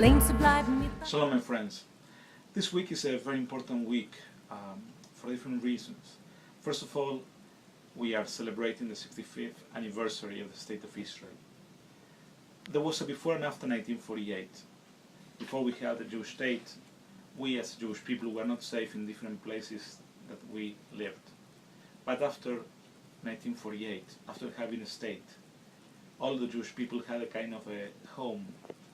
Shalom, my friends. This week is a very important week for different reasons. First of all, we are celebrating the 65th anniversary of the State of Israel. There was a before and after 1948. Before we had the Jewish state, we as Jewish people were not safe in different places that we lived. But after 1948, after having a state, all the Jewish people had a kind of a home,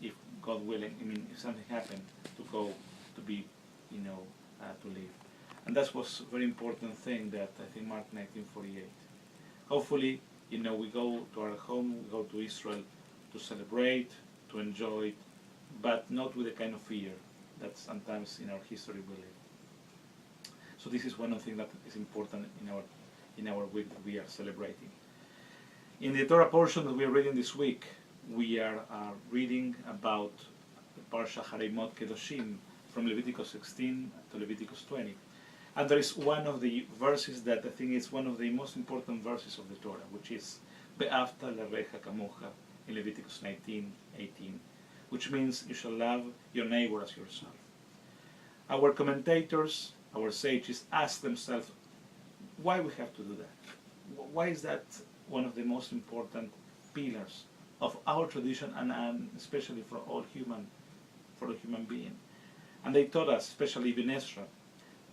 if God willing, if something happened, to go, to be, to live. And that was a very important thing that I think marked 1948. Hopefully, we go to our home, we go to Israel to celebrate, to enjoy, but not with a kind of fear that sometimes in our history we live. So this is one of the things that is important in our week that we are celebrating. In the Torah portion that we are reading this week, we are reading about the Parsha Acharei-Kedoshim from Leviticus 16 to Leviticus 20. And there is one of the verses that I think is one of the most important verses of the Torah, which is Be'afta l'recha kamocha in Leviticus 19:18, which means you shall love your neighbor as yourself. Our commentators, our sages, ask themselves why we have to do that. Why is that one of the most important pillars of our tradition and especially for the human being? And they taught us, especially Ibn Ezra,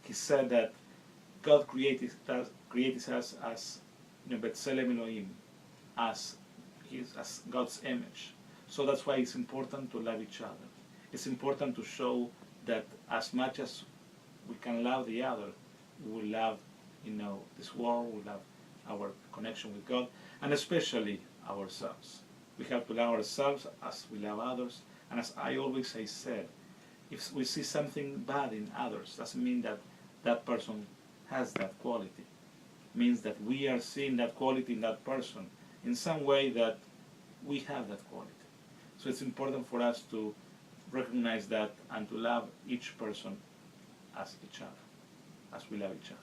he said that God created us as B'Tselem Elohim, as God's image. So that's why it's important to love each other. It's important to show that as much as we can love the other, we will love this world, we love our connection with God, and especially ourselves. We have to love ourselves as we love others, and as I always said, if we see something bad in others, doesn't mean that that person has that quality. It means that we are seeing that quality in that person in some way that we have that quality. So it's important for us to recognize that and to love each person as each other, as we love each other.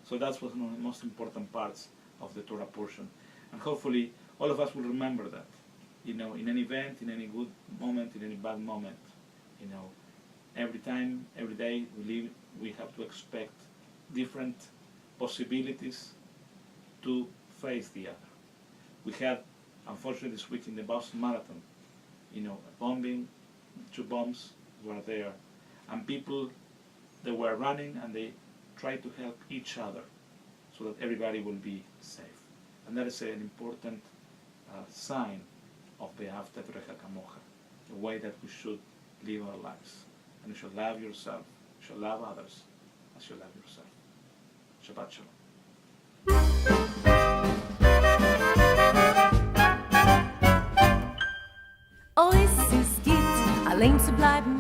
So that's one of the most important parts of the Torah portion. And hopefully all of us will remember that, in any event, in any good moment, in any bad moment, every time, every day we live, we have to expect different possibilities to face the other. We had, unfortunately, this week in the Boston Marathon, a bombing, 2 bombs were there, and people, they were running and they tried to help each other so that everybody will be safe. And that is an important sign of Be'afta l'recha kamocha, the way that we should live our lives. And you should love yourself, you should love others as you love yourself. Shabbat Shalom. Oh, es ist gut, allein zu bleiben